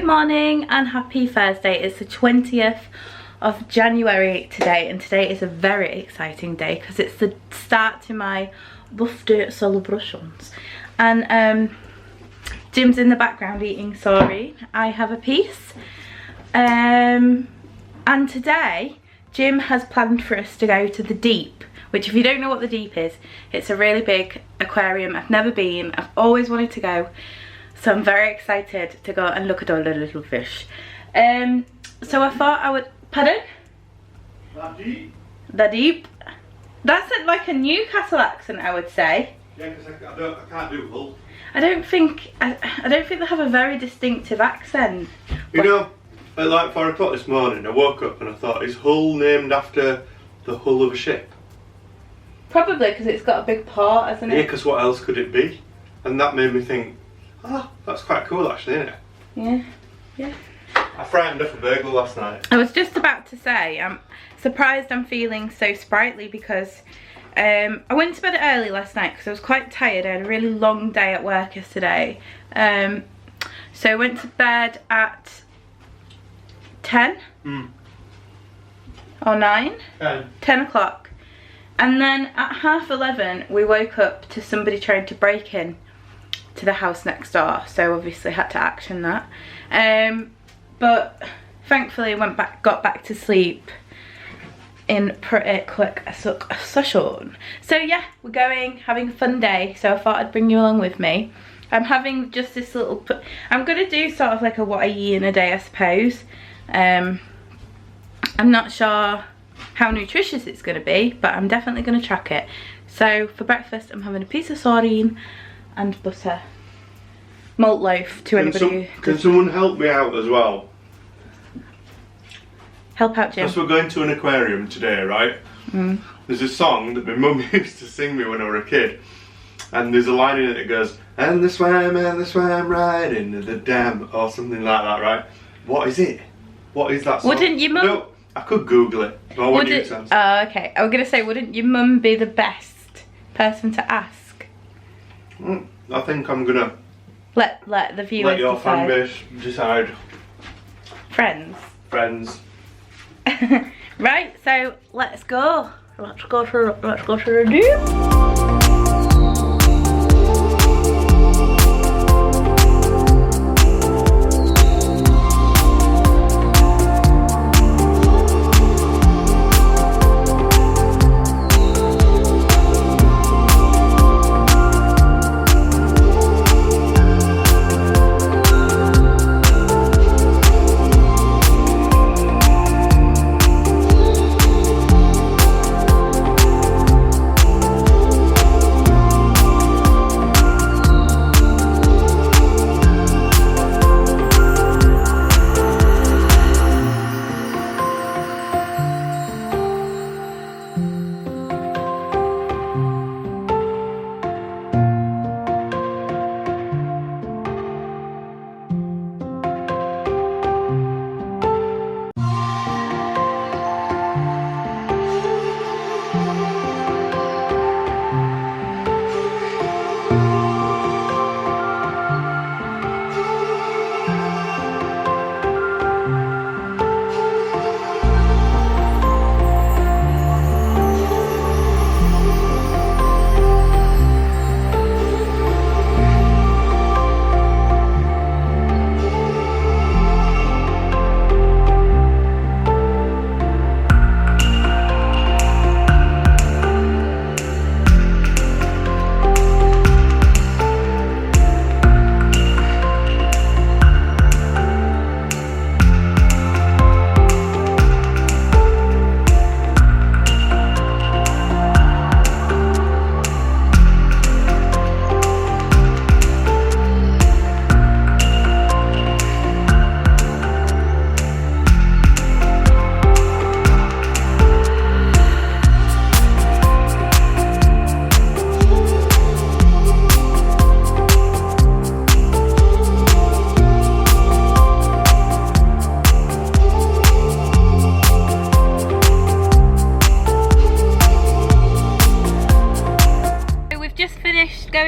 morning and happy Thursday. It's the 20th of January today, and today is a very exciting day because it's the start to my birthday celebrations. And Jim's in the background eating sorry. I have a piece. And today Jim has planned for us to go to the Deep, which, if you don't know what the Deep is, it's a really big aquarium. I've never been, I've always wanted to go, so I'm very excited to go and look at all the little fish. So I thought I would, pardon? The Deep. The Deep. That's like a Newcastle accent, I would say. Yeah, because I can't do Hull. I don't think they have a very distinctive accent. You know, at like 4 o'clock this morning, I woke up and I thought, is Hull named after the hull of a ship? Probably because it's got a big port, hasn't it? Yeah, because what else could it be? And that made me think, oh, that's quite cool actually, isn't it? Yeah, yeah. I frightened off a burglar last night. I was just about to say, I'm surprised I'm feeling so sprightly because I went to bed early last night because I was quite tired. I had a really long day at work yesterday. So I went to bed at 10 or 9? 10 o'clock. And then at 11:30 we woke up to somebody trying to break in to the house next door, so obviously had to action that. But thankfully got back to sleep in pretty quick succession. So yeah, we're going, having a fun day, so I thought I'd bring you along with me. I'm having just this little, I'm gonna do sort of like a what I eat in a day, I suppose. I'm not sure how nutritious it's going to be, but I'm definitely going to track it. So for breakfast I'm having a piece of sardine and butter. Malt loaf to anybody who... Can someone help me out as well? Help out, Jim. Because we're going to an aquarium today, right? There's a song that my mum used to sing me when I was a kid, and there's a line in it that goes, and they swam right into the dam, or something like that, right? What is it? What is that song? Wouldn't your mum... No, I could Google it. I want you to answer. Oh, okay. I was going to say, wouldn't your mum be the best person to ask? I think I'm going to... Let the viewers let your decide. fan base decide. Friends. Friends. Right, so let's go. Let's go to the Deep.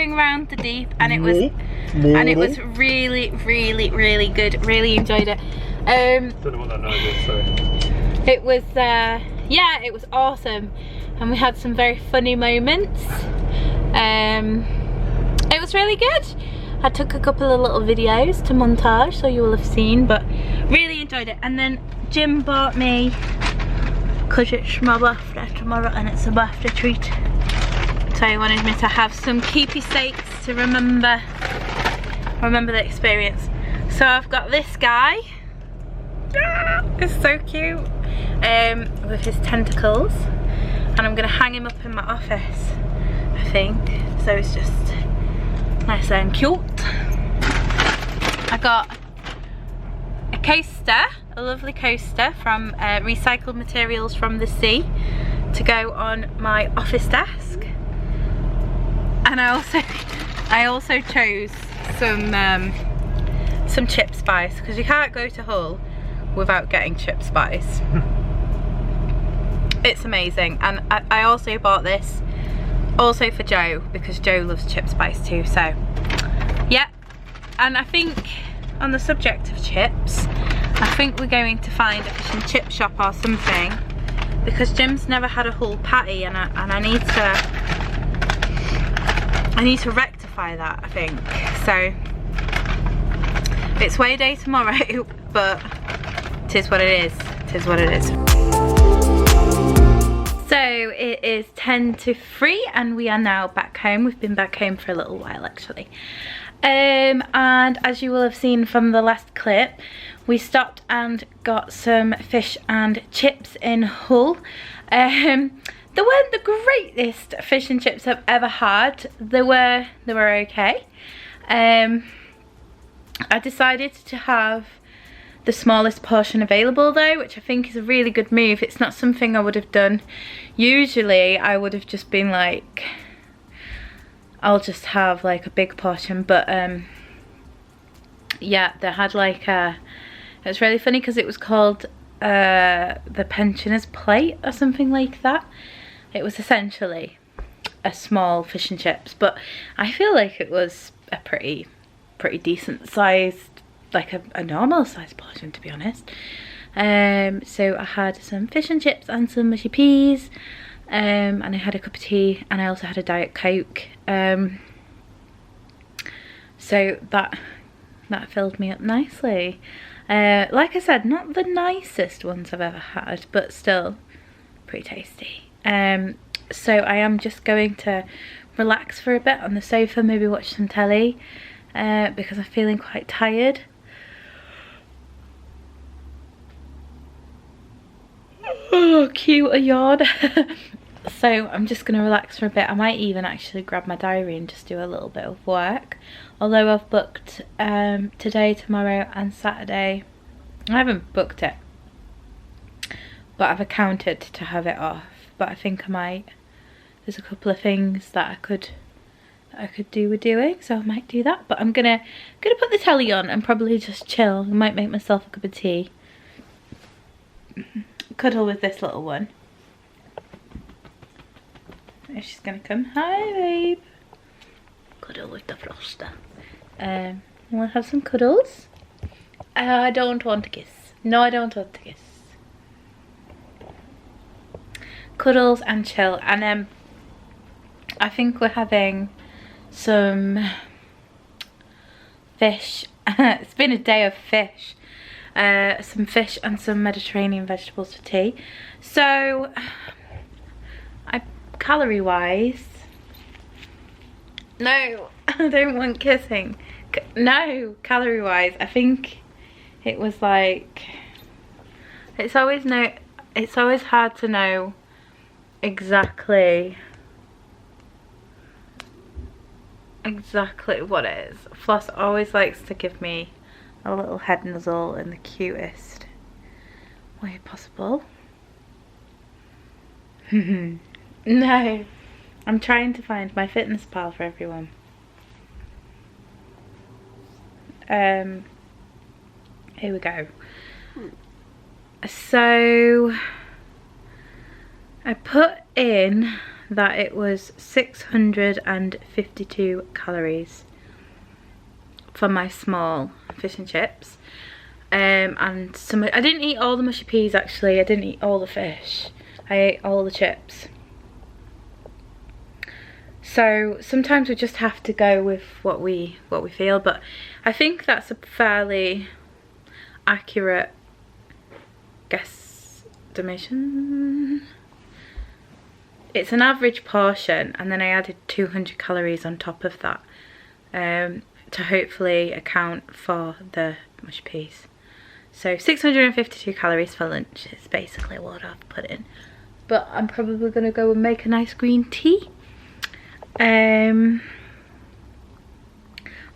going around the Deep, and it was and it was really, really, really good. Really enjoyed it. Don't know what that noise is, sorry. It was, yeah, it was awesome, and we had some very funny moments. It was really good. I took a couple of little videos to montage, so you will have seen, but really enjoyed it. And then Jim bought me, because it's my birthday tomorrow and it's a birthday treat, so he wanted me to have some keepy steaks to remember the experience. So I've got this guy. It's so cute, with his tentacles, and I'm gonna hang him up in my office, I think, so it's just nice and cute. I got a coaster, a lovely coaster from recycled materials from the sea to go on my office desk, and I also chose some chip spice, because you can't go to Hull without getting chip spice. It's amazing. And I also bought this also for Joe, because Joe loves chip spice too. So yeah, and I think on the subject of chips, I think we're going to find a fish and chip shop or something, because Jim's never had a Hull patty, and I need to rectify that, I think. So it's weigh day tomorrow, but tis what it is. Tis what it is. So it is 10 to 3 and we are now back home. We've been back home for a little while actually. And as you will have seen from the last clip, we stopped and got some fish and chips in Hull. They weren't the greatest fish and chips I've ever had. They were okay. I decided to have the smallest portion available though, which I think is a really good move. It's not something I would have done. Usually I would have just been like, I'll just have like a big portion, but yeah, they had like a, it was really funny because it was called the pensioner's plate or something like that. It was essentially a small fish and chips, but I feel like it was a pretty decent sized, like a normal sized portion, to be honest. So I had some fish and chips and some mushy peas, and I had a cup of tea, and I also had a Diet Coke. So that filled me up nicely. Like I said, not the nicest ones I've ever had, but still pretty tasty. So I am just going to relax for a bit on the sofa, maybe watch some telly, because I'm feeling quite tired. Oh, cute, a yawn. So I'm just going to relax for a bit. I might even actually grab my diary and just do a little bit of work. Although I've booked today, tomorrow and Saturday. I haven't booked it, but I've accounted to have it off. But I think I might. There's a couple of things that I could do with doing, so I might do that. But I'm gonna put the telly on and probably just chill. I might make myself a cup of tea. Cuddle with this little one. If she's gonna come. Hi, babe. Cuddle with the Froster. We'll have some cuddles. I don't want to kiss. No, I don't want to kiss. Cuddles and chill. And I think we're having some fish. It's been a day of fish. Some fish and some Mediterranean vegetables for tea. So calorie wise, no, I don't want kissing. No, calorie wise, I think it was like, it's always hard to know exactly what it is. Floss always likes to give me a little head nuzzle in the cutest way possible. No, I'm trying to find my fitness pal for everyone. Here we go. So I put in that it was 652 calories. for my small fish and chips. And some, I didn't eat all the mushy peas actually, I didn't eat all the fish, I ate all the chips. So sometimes we just have to go with what we feel, but I think that's a fairly accurate guesstimation. It's an average portion, and then I added 200 calories on top of that to hopefully account for the mushy peas. So 652 calories for lunch is basically what I've put in. But I'm probably going to go and make a nice green tea.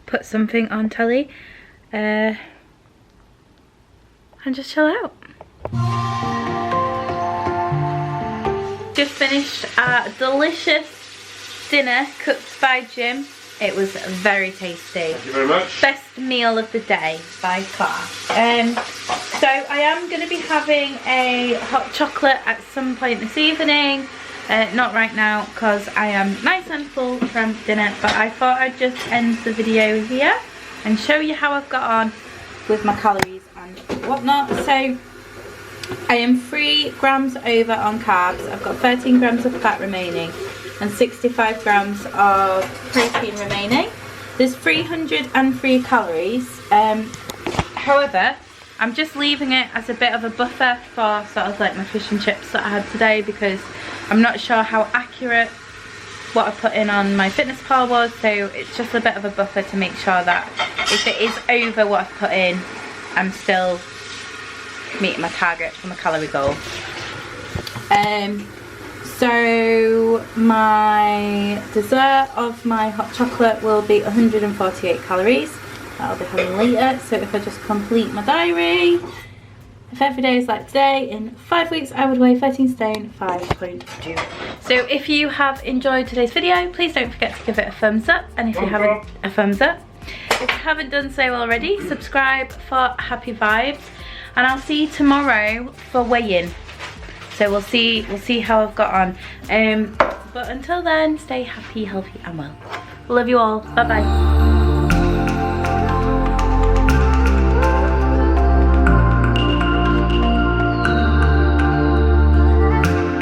Put something on telly. And just chill out. Just finished a delicious dinner cooked by Jim. It was very tasty. Thank you very much. Best meal of the day by far. So I am going to be having a hot chocolate at some point this evening. Not right now because I am nice and full from dinner, but I thought I'd just end the video here and show you how I've got on with my calories and whatnot. So I am 3 grams over on carbs. I've got 13 grams of fat remaining and 65 grams of protein remaining. There's 303 calories. However, I'm just leaving it as a bit of a buffer for sort of like my fish and chips that I had today, because I'm not sure how accurate what I put in on my fitness pal was, so it's just a bit of a buffer to make sure that if it is over what I've put in, I'm still meeting my target for my calorie goal. So my dessert of my hot chocolate will be 148 calories. That'll be having later. So if I just complete my diary, if every day is like today, in 5 weeks I would weigh 13 stone 5.2. So if you have enjoyed today's video, please don't forget to give it a thumbs up, and if you haven't, a thumbs up. If you haven't done so already, subscribe for happy vibes, and I'll see you tomorrow for weigh-in. So we'll see how I've got on. But until then, stay happy, healthy and well. Love you all. Bye bye.